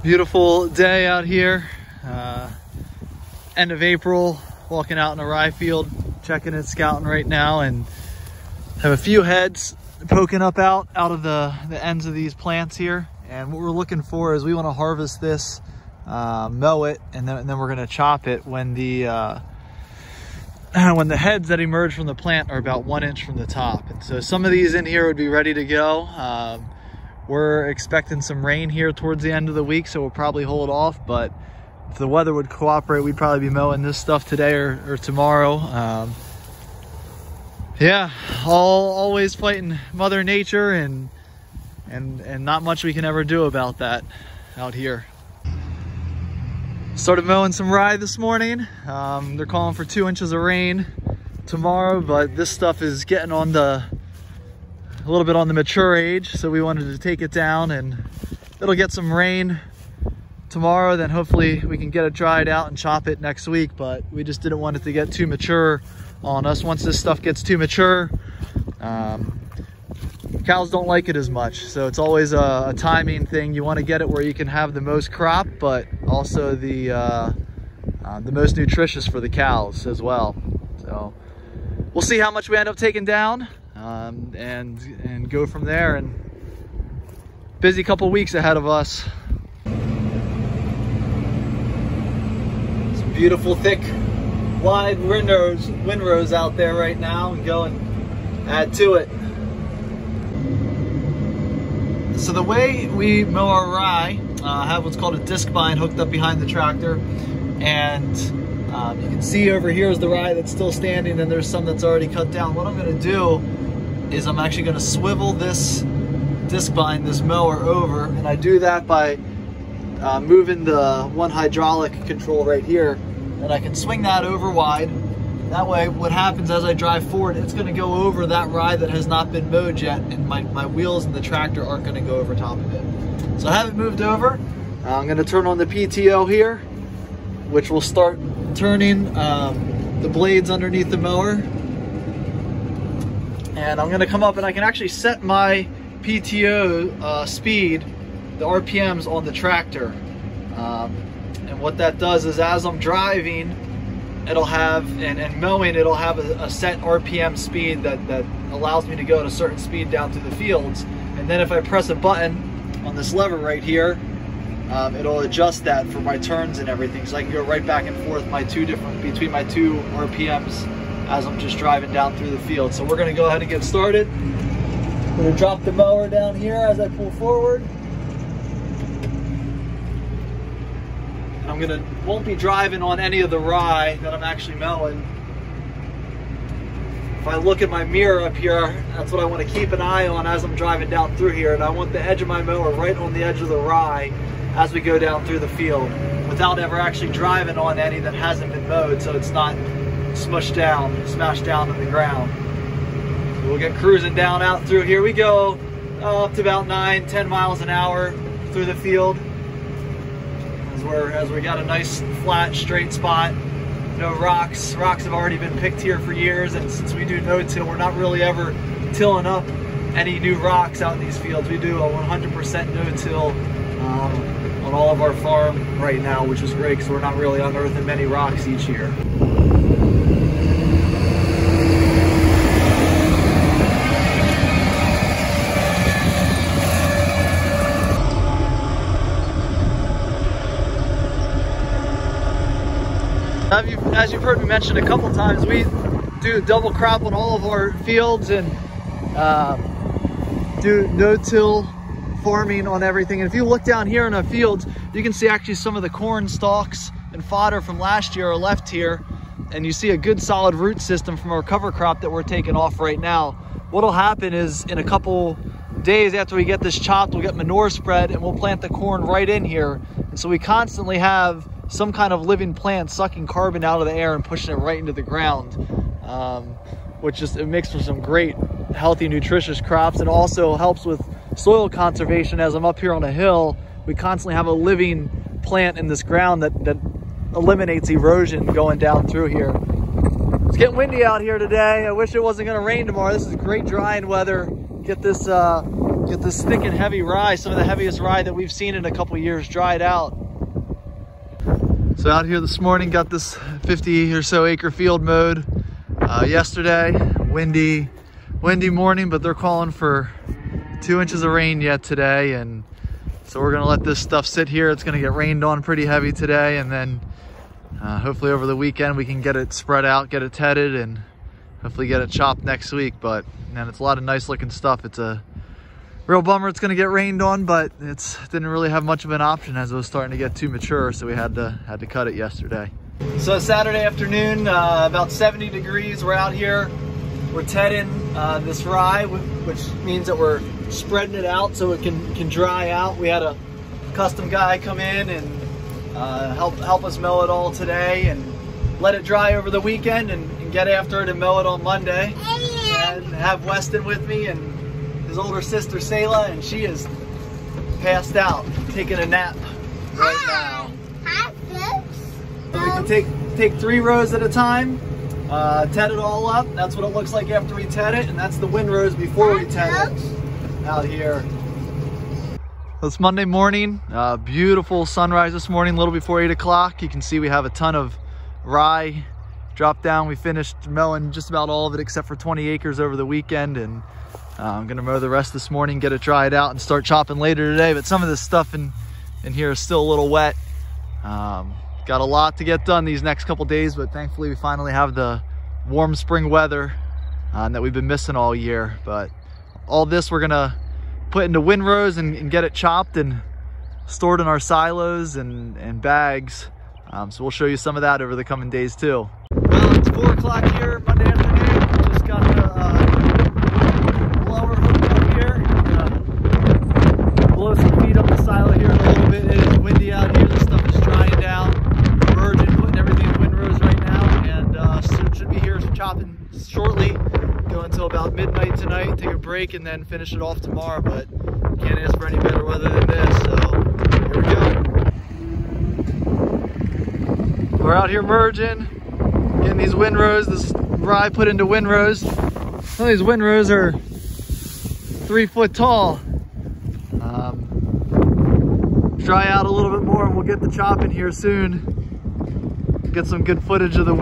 Beautiful day out here, end of April, walking out in a rye field, checking it, scouting right now, and have a few heads poking up out of the ends of these plants here. And what we're looking for is we want to harvest this, mow it, and then we're going to chop it when the heads that emerge from the plant are about 1 inch from the top. And so some of these in here would be ready to go. We're expecting some rain here towards the end of the week, so we'll probably hold off, but if the weather would cooperate, we'd probably be mowing this stuff today or tomorrow. Yeah, always fighting Mother Nature, and not much we can ever do about that out here. Started mowing some rye this morning. They're calling for 2 inches of rain tomorrow, but this stuff is getting on a little bit on the mature age, so we wanted to take it down, and it'll get some rain tomorrow. Then hopefully we can get it dried out and chop it next week, but we just didn't want it to get too mature on us. Once this stuff gets too mature, cows don't like it as much, so it's always a timing thing. You want to get it where you can have the most crop, but also the most nutritious for the cows as well. So we'll see how much we end up taking down, and go from there. And busy couple weeks ahead of us. Some beautiful thick wide windrows out there right now, and go and add to it. So the way we mow our rye, have what's called a disc bind hooked up behind the tractor, and you can see over here is the rye that's still standing, and there's some that's already cut down. What I'm going to do is I'm actually going to swivel this disc bind, this mower, over, and I do that by moving the one hydraulic control right here, and I can swing that over wide. That way what happens as I drive forward, it's going to go over that rye that has not been mowed yet, and my wheels in the tractor aren't going to go over top of it. So I have it moved over. I'm going to turn on the PTO here, which will start turning the blades underneath the mower. And I'm going to come up, and I can actually set my PTO speed, the RPMs on the tractor. And what that does is as I'm driving, it'll have, and mowing, it'll have a set RPM speed that allows me to go at a certain speed down through the fields. And then if I press a button on this lever right here, it'll adjust that for my turns and everything, so I can go right back and forth between my two RPMs as I'm just driving down through the field. So we're going to go ahead and get started. I'm going to drop the mower down here as I pull forward. Won't be driving on any of the rye that I'm actually mowing. If I look at my mirror up here, that's what I want to keep an eye on as I'm driving down through here, and I want the edge of my mower right on the edge of the rye as we go down through the field, without ever actually driving on any that hasn't been mowed, so it's not smashed down on the ground. So we'll get cruising down out through here. We go up to about 9-10 miles an hour through the field, as we got a nice flat straight spot, no rocks. Rocks have already been picked here for years, and since we do no-till, we're not really ever tilling up any new rocks out in these fields. We do a 100% no-till on all of our farm right now, which is great because we're not really unearthing many rocks each year. As you've heard me mention a couple times, we do double crop on all of our fields and do no-till farming on everything. And if you look down here in our fields, you can see actually some of the corn stalks and fodder from last year are left here, and you see a good solid root system from our cover crop that we're taking off right now. What'll happen is in a couple days after we get this chopped, we'll get manure spread and we'll plant the corn right in here. And so we constantly have some kind of living plant sucking carbon out of the air and pushing it right into the ground, which just, it makes for some great healthy nutritious crops, and also helps with soil conservation. As I'm up here on a hill, we constantly have a living plant in this ground that eliminates erosion going down through here. It's getting windy out here today. I wish it wasn't going to rain tomorrow. This is great drying weather. Get this Get this thick and heavy rye, some of the heaviest rye that we've seen in a couple years, dried out. So out here this morning, got this 50 or so acre field mowed. Yesterday, windy morning, but they're calling for 2 inches of rain yet today. And so we're gonna let this stuff sit here. It's gonna get rained on pretty heavy today, and then hopefully over the weekend we can get it spread out, get it tedded, and hopefully get it chopped next week. But man, it's a lot of nice looking stuff. It's a real bummer it's gonna get rained on, but it didn't really have much of an option as it was starting to get too mature, so we had to cut it yesterday. So Saturday afternoon, about 70 degrees, we're out here. We're tedding this rye, which means that we're spreading it out so it can dry out. We had a custom guy come in and help us mow it all today and let it dry over the weekend and get after it and mow it on Monday. And have Weston with me and his older sister Selah, and she is passed out, taking a nap right now. So we can take 3 rows at a time, ted it all up. That's what it looks like after we ted it, and that's the windrows before we ted it out here. It's Monday morning, beautiful sunrise this morning, a little before 8 o'clock. You can see we have a ton of rye dropped down. We finished mowing just about all of it except for 20 acres over the weekend, and I'm gonna mow the rest this morning, get it dried out, and start chopping later today. But some of this stuff in here is still a little wet. Got a lot to get done these next couple days, but thankfully we finally have the warm spring weather that we've been missing all year. But all this we're gonna put into windrows and get it chopped and stored in our silos and bags. So we'll show you some of that over the coming days too. Well, it's 4 o'clock here, Monday afternoon. Just got the blower hooked up here. Blow some feet up the silo here in a little bit. It is windy out here. This stuff is drying down. Virgin, putting everything in windrows right now, and should be here chopping shortly. Go until about midnight tonight, take a break, and then finish it off tomorrow. But can't ask for any better weather than this, so here we go. We're out here merging, getting these windrows, this rye put into windrows. Some of these windrows are 3 foot tall. Dry out a little bit more and we'll get the chop in here soon. Get some good footage of the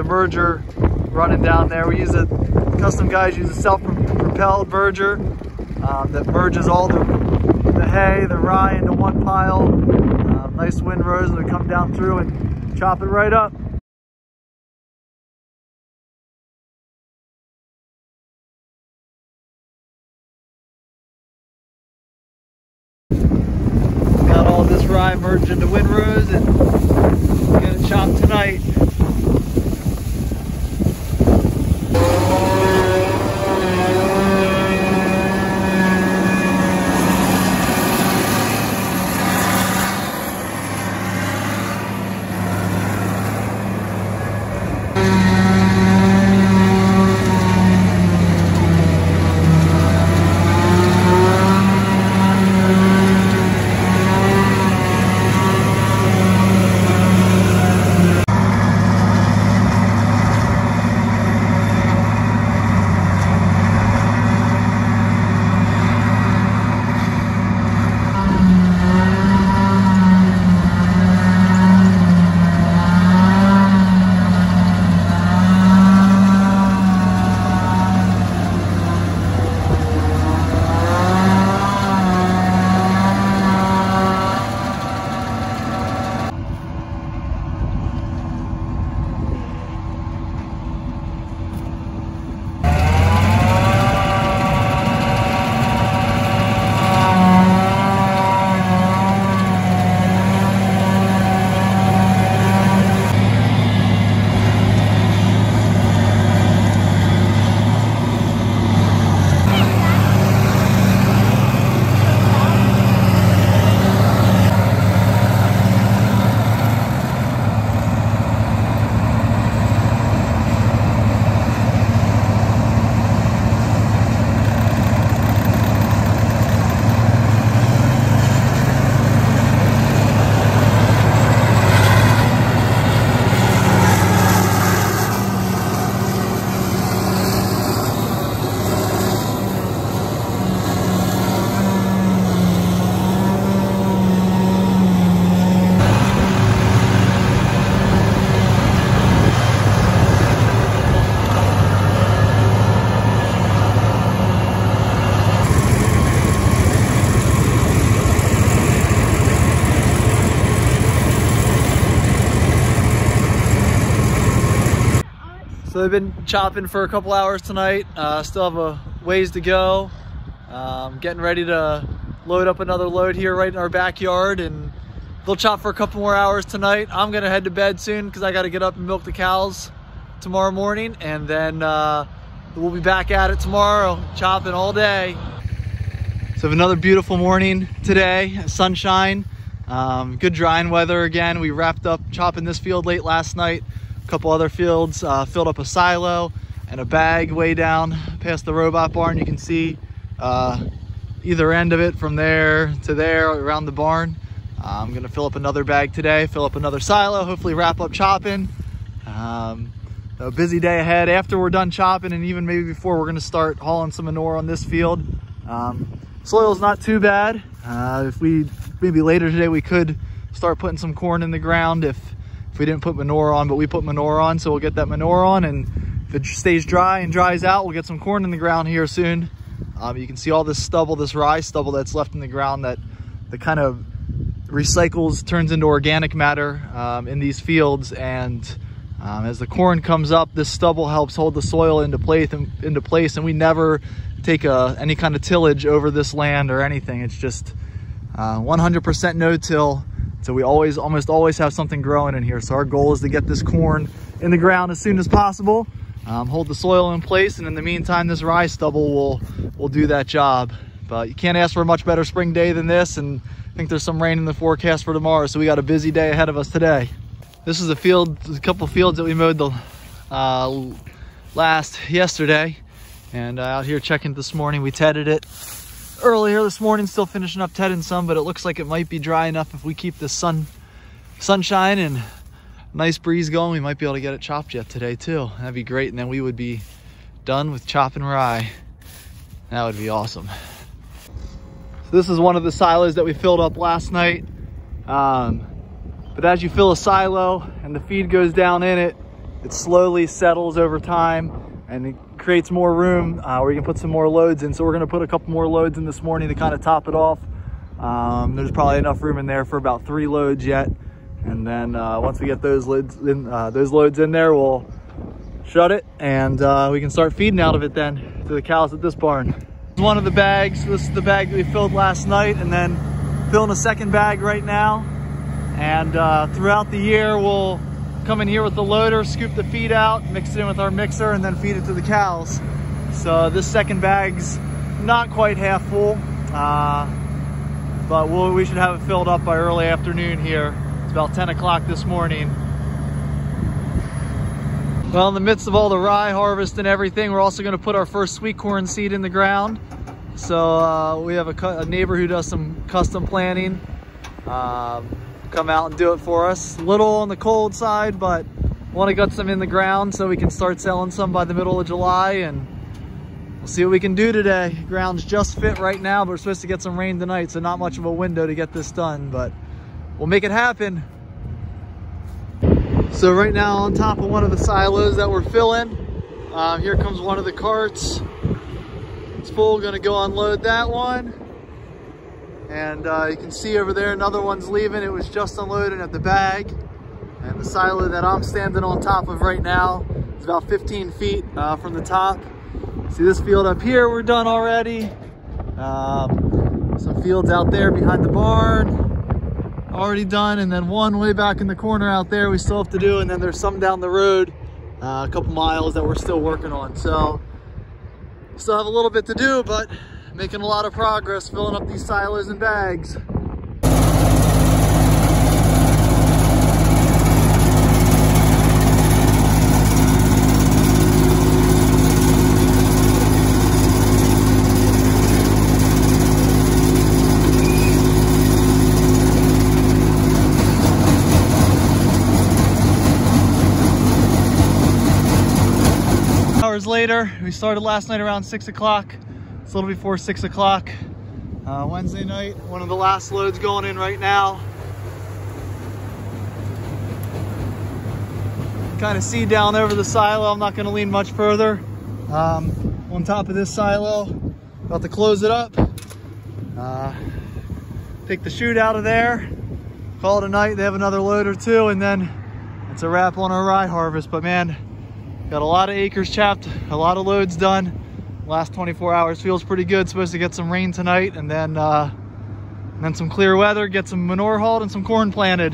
merger running down there. We use custom guys use a self-propelled merger that merges all the hay, the rye into one pile. Nice windrows, and we come down through and chop it right up. Got all this rye merged into windrows and get it chopped tonight. So I've been chopping for a couple hours tonight. Still have a ways to go. Getting ready to load up another load here right in our backyard, and they'll chop for a couple more hours tonight. I'm gonna head to bed soon because I got to get up and milk the cows tomorrow morning, and then we'll be back at it tomorrow, chopping all day. So we have another beautiful morning today, sunshine, good drying weather again. We wrapped up chopping this field late last night. A couple other fields, filled up a silo and a bag way down past the robot barn. You can see either end of it from there to there around the barn. I'm gonna fill up another bag today, fill up another silo, hopefully wrap up chopping. A busy day ahead. After we're done chopping, and even maybe before, we're gonna start hauling some manure on this field. Soil's not too bad. If we, maybe later today, we could start putting some corn in the ground if we didn't put manure on, but we put manure on, so we'll get that manure on, and if it stays dry and dries out, we'll get some corn in the ground here soon. You can see all this stubble, this rye stubble that's left in the ground that kind of recycles, turns into organic matter in these fields, and as the corn comes up, this stubble helps hold the soil into place, and we never take any kind of tillage over this land or anything. It's just 100% no-till, so we almost always have something growing in here. So our goal is to get this corn in the ground as soon as possible, hold the soil in place, and in the meantime, this rye stubble will do that job. But you can't ask for a much better spring day than this, and I think there's some rain in the forecast for tomorrow, so we got a busy day ahead of us today. This is a couple fields that we mowed yesterday, and out here checking this morning. We tedded it earlier this morning, still finishing up tedding some, but it looks like it might be dry enough if we keep the sunshine and nice breeze going. We might be able to get it chopped yet today too. That'd be great, and then we would be done with chopping rye. That would be awesome. So this is one of the silos that we filled up last night. But as you fill a silo and the feed goes down in it, it slowly settles over time, and it creates more room where you can put some more loads in. So we're gonna put a couple more loads in this morning to kind of top it off. There's probably enough room in there for about 3 loads yet. And then once we get those loads in there, we'll shut it, and we can start feeding out of it then to the cows at this barn. One of the bags, this is the bag that we filled last night, and then filling a second bag right now. And throughout the year, we'll come in here with the loader, scoop the feed out, mix it in with our mixer, and then feed it to the cows. So this second bag's not quite half full, but we should have it filled up by early afternoon here. It's about 10 o'clock this morning. Well, in the midst of all the rye harvest and everything, we're also gonna put our first sweet corn seed in the ground. So we have a neighbor who does some custom planting. Come out and do it for us. A little on the cold side, but want to get some in the ground so we can start selling some by the middle of July, and we'll see what we can do today. Ground's just fit right now, but we're supposed to get some rain tonight, so not much of a window to get this done, but we'll make it happen. So right now on top of one of the silos that we're filling, here comes one of the carts. It's full, gonna go unload that one. And you can see over there another one's leaving. It was just unloading at the bag. And the silo that I'm standing on top of right now is about 15 feet from the top. See this field up here, we're done already. Some fields out there behind the barn, already done. And then one way back in the corner out there we still have to do. And then there's some down the road, a couple miles that we're still working on. So still have a little bit to do, but making a lot of progress filling up these silos and bags. Hours later, we started last night around 6 o'clock. It's a little before 6 o'clock Wednesday night. One of the last loads going in right now. Kind of see down over the silo. I'm not going to lean much further. On top of this silo, about to close it up. Take the chute out of there. Call it a night. They have another load or two, and then it's a wrap on our rye harvest. But man, Got a lot of acres chapped, a lot of loads done. Last 24 hours feels pretty good. Supposed to get some rain tonight, and then some clear weather, get some manure hauled and some corn planted.